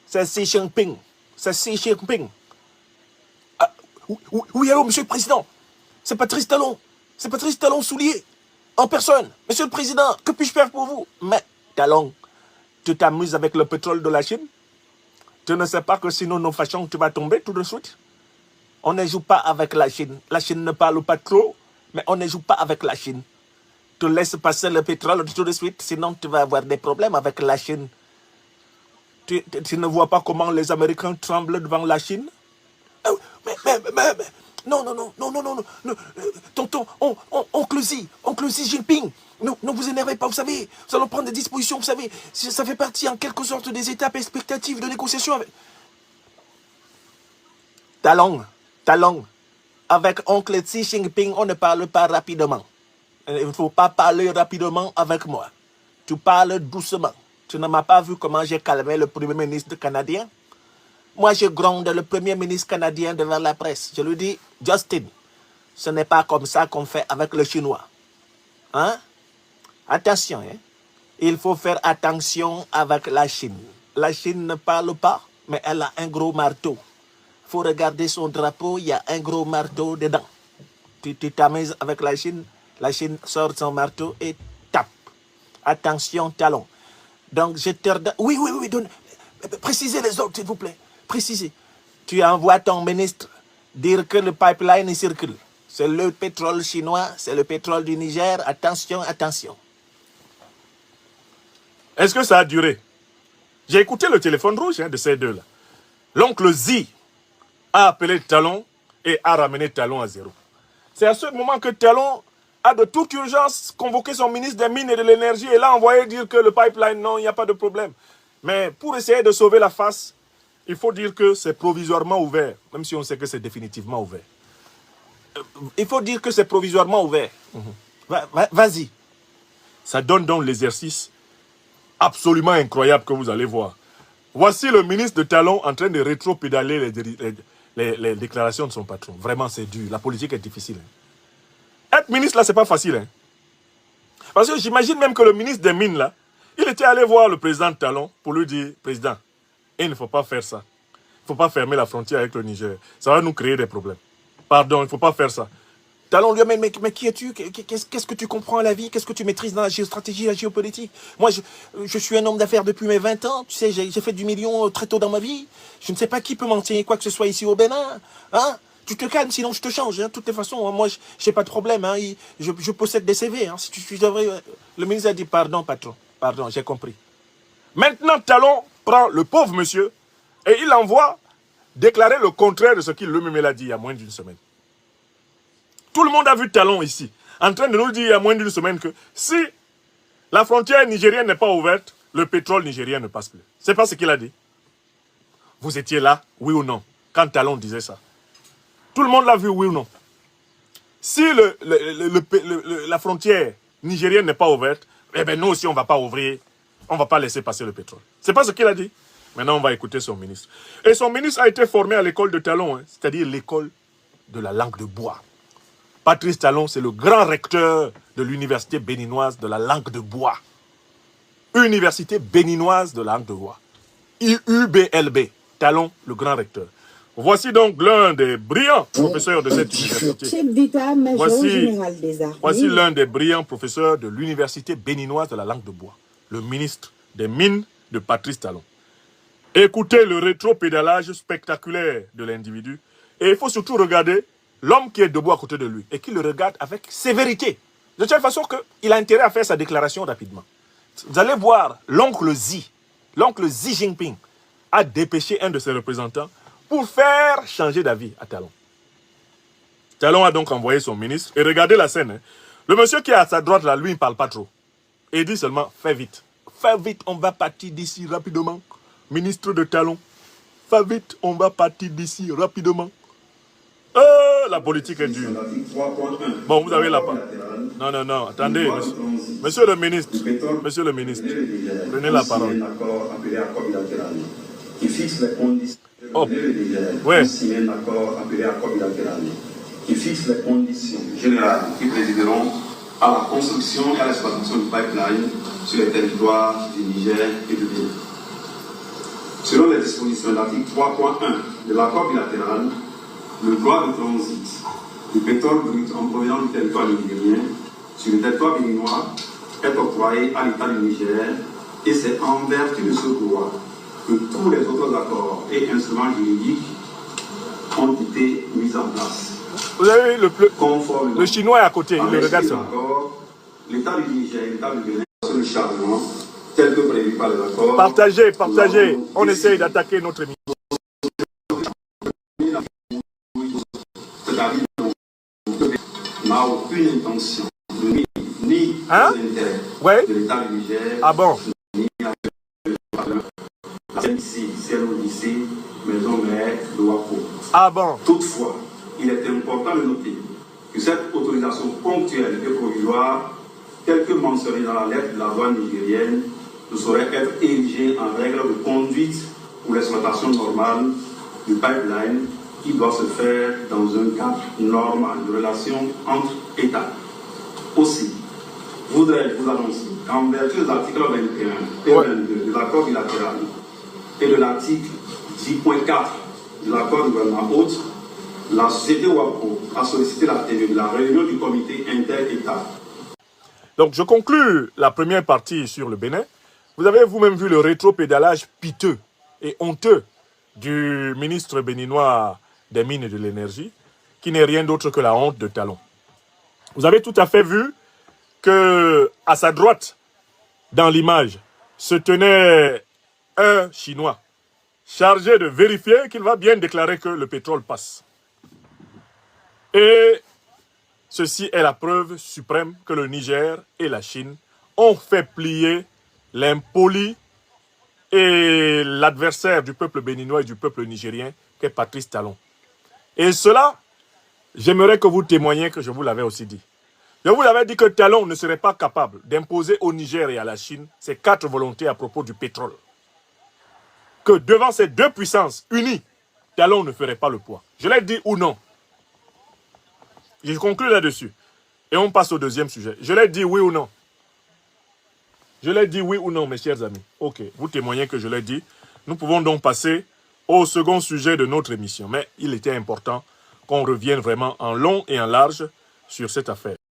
C'est Xi Jinping. C'est Xi Jinping. Ah, oui, allô, monsieur le président. C'est Patrice Talon. C'est Patrice Talon Soulier. En personne. Monsieur le président, que puis-je faire pour vous? Mais, Talon, tu t'amuses avec le pétrole de la Chine? Tu ne sais pas que sinon nos fâchons, tu vas tomber tout de suite? On ne joue pas avec la Chine. La Chine ne parle pas trop, mais on ne joue pas avec la Chine. Tu laisses passer le pétrole tout de suite, sinon tu vas avoir des problèmes avec la Chine. Tu ne vois pas comment les Américains tremblent devant la Chine? Mais, non, tonton, oncle Xi Jinping, ne vous énervez pas, vous savez, nous allons prendre des dispositions, vous savez, ça fait partie en quelque sorte des étapes expectatives de négociation avec... Talon, avec oncle Xi Jinping, on ne parle pas rapidement. Il ne faut pas parler rapidement avec moi. Tu parles doucement. Tu ne m'as pas vu comment j'ai calmé le premier ministre canadien? Moi, je gronde le premier ministre canadien devant la presse. Je lui dis, Justin, ce n'est pas comme ça qu'on fait avec le Chinois. Hein? Attention, hein? Il faut faire attention avec la Chine. La Chine ne parle pas, mais elle a un gros marteau. Il faut regarder son drapeau, il y a un gros marteau dedans. Tu t'amuses avec la Chine sort son marteau et tape. Attention, Talon. Donc, je te redonne... Oui, précisez les autres, s'il vous plaît. Précisez. Tu envoies ton ministre dire que le pipeline circule. C'est le pétrole chinois, c'est le pétrole du Niger. Attention. Est-ce que ça a duré? J'ai écouté le téléphone rouge de ces deux-là. L'oncle Xi a appelé Talon et a ramené Talon à zéro. C'est à ce moment que Talon a de toute urgence convoqué son ministre des Mines et de l'Énergie et l'a envoyé dire que le pipeline, non, il n'y a pas de problème. Mais pour essayer de sauver la face, il faut dire que c'est provisoirement ouvert, même si on sait que c'est définitivement ouvert. Il faut dire que c'est provisoirement ouvert. Vas-y. Ça donne donc l'exercice absolument incroyable que vous allez voir. Voici le ministre de Talon en train de rétro-pédaler les déclarations de son patron. Vraiment, c'est dur. La politique est difficile. Être ministre, là, c'est pas facile. Hein. Parce que j'imagine même que le ministre des Mines, là, il était allé voir le président de Talon pour lui dire, président, il ne faut pas faire ça. Il ne faut pas fermer la frontière avec le Niger. Ça va nous créer des problèmes. Pardon, il ne faut pas faire ça. Talon lui a dit, mais qui es-tu? Qu'est-ce que tu comprends à la vie? Qu'est-ce que tu maîtrises dans la géostratégie, la géopolitique? Moi, je suis un homme d'affaires depuis mes 20 ans. Tu sais, j'ai fait du million très tôt dans ma vie. Je ne sais pas qui peut m'enseigner quoi que ce soit ici au Bénin. Hein? Tu te calmes, sinon je te change. Hein. De toutes les façons, moi, je n'ai pas de problème. Hein. Je possède des CV. Hein. Si tu devrais... Le ministre a dit, pardon, patron. Pardon, j'ai compris. Maintenant, Talon prend le pauvre monsieur et il envoie déclarer le contraire de ce qu'il lui-même a dit il y a moins d'une semaine. Tout le monde a vu Talon ici, en train de nous dire il y a moins d'une semaine que si la frontière nigérienne n'est pas ouverte, le pétrole nigérien ne passe plus. C'est pas ce qu'il a dit. Vous étiez là, oui ou non, quand Talon disait ça. Tout le monde l'a vu, oui ou non. Si la frontière nigérienne n'est pas ouverte, eh bien nous aussi on ne va pas ouvrir, on ne va pas laisser passer le pétrole. C'est pas ce qu'il a dit. Maintenant on va écouter son ministre. Et son ministre a été formé à l'école de Talon, hein, c'est-à-dire l'école de la langue de bois. Patrice Talon, c'est le grand recteur de l'université béninoise de la langue de bois. Université béninoise de la langue de bois. UBLB. Talon, le grand recteur. Voici donc l'un des brillants professeurs de cette université. Voici l'un des brillants professeurs de l'université béninoise de la langue de bois. Le ministre des Mines de Patrice Talon. Écoutez le rétro-pédalage spectaculaire de l'individu. Et il faut surtout regarder l'homme qui est debout à côté de lui et qui le regarde avec sévérité. De telle façon qu'il a intérêt à faire sa déclaration rapidement. Vous allez voir, l'oncle Xi Jinping, a dépêché un de ses représentants pour faire changer d'avis à Talon. Talon a donc envoyé son ministre et regardez la scène. Hein. Le monsieur qui est à sa droite là, lui, il ne parle pas trop. Et il dit seulement, fais vite, Fais vite, on va partir d'ici rapidement. Ministre de Talon, fais vite, on va partir d'ici rapidement. La politique est dure. Bon, vous avez la parole. Non, non, non, attendez, monsieur le ministre, prenez la parole. Oh, ouais. Qui fixe les conditions générales qui présideront à la construction et à l'exploitation du pipeline sur les territoires du Niger et du Bénin. Selon les dispositions de l'article 3.1 de l'accord bilatéral, le droit de transit du pétrole brut en provenance du territoire nigérien sur le territoire béninois est octroyé à l'État du Niger et c'est en vertu de ce droit que tous les autres accords et instruments juridiques ont été mis en place. Vous avez vu le chinois est à côté, il le regarde ça. L'État du Niger et l'État du Bénin sur le chargement tel que prévu par les accords. Partagez, partagez. On essaye d'attaquer notre émission. C'est-à-dire n'a aucune intention de ni les intérêts de l'État du Niger. Ah bon? Ni la CNC, Maison Mère de Wako. Ah bon? Toutefois, il est important de noter que cette autorisation ponctuelle et provisoire, telle que mentionnée dans la lettre de la douane nigérienne, ne saurait être érigée en règle de conduite pour l'exploitation normale du pipeline qui doit se faire dans un cadre normal de relations entre États. Aussi, voudrais vous annoncer qu'en vertu des articles 21 et 22 de l'accord bilatéral et de l'article 10.4 de l'accord du gouvernement hôte, la société WAPO a sollicité la tenue de la réunion du comité inter-État. Donc je conclus la première partie sur le Bénin. Vous avez vous-même vu le rétropédalage piteux et honteux du ministre béninois des Mines et de l'Énergie, qui n'est rien d'autre que la honte de Talon. Vous avez tout à fait vu que à sa droite, dans l'image, se tenait un Chinois chargé de vérifier qu'il va bien déclarer que le pétrole passe. Et ceci est la preuve suprême que le Niger et la Chine ont fait plier l'impoli et l'adversaire du peuple béninois et du peuple nigérien, qui est Patrice Talon. Et cela, j'aimerais que vous témoigniez que je vous l'avais aussi dit. Je vous l'avais dit que Talon ne serait pas capable d'imposer au Niger et à la Chine ses 4 volontés à propos du pétrole. Que devant ces deux puissances unies, Talon ne ferait pas le poids. Je l'ai dit ou non? Je conclue là-dessus. Et on passe au deuxième sujet. Je l'ai dit oui ou non? Je l'ai dit oui ou non, mes chers amis? Ok, vous témoignez que je l'ai dit. Nous pouvons donc passer au second sujet de notre émission. Mais il était important qu'on revienne vraiment en long et en large sur cette affaire.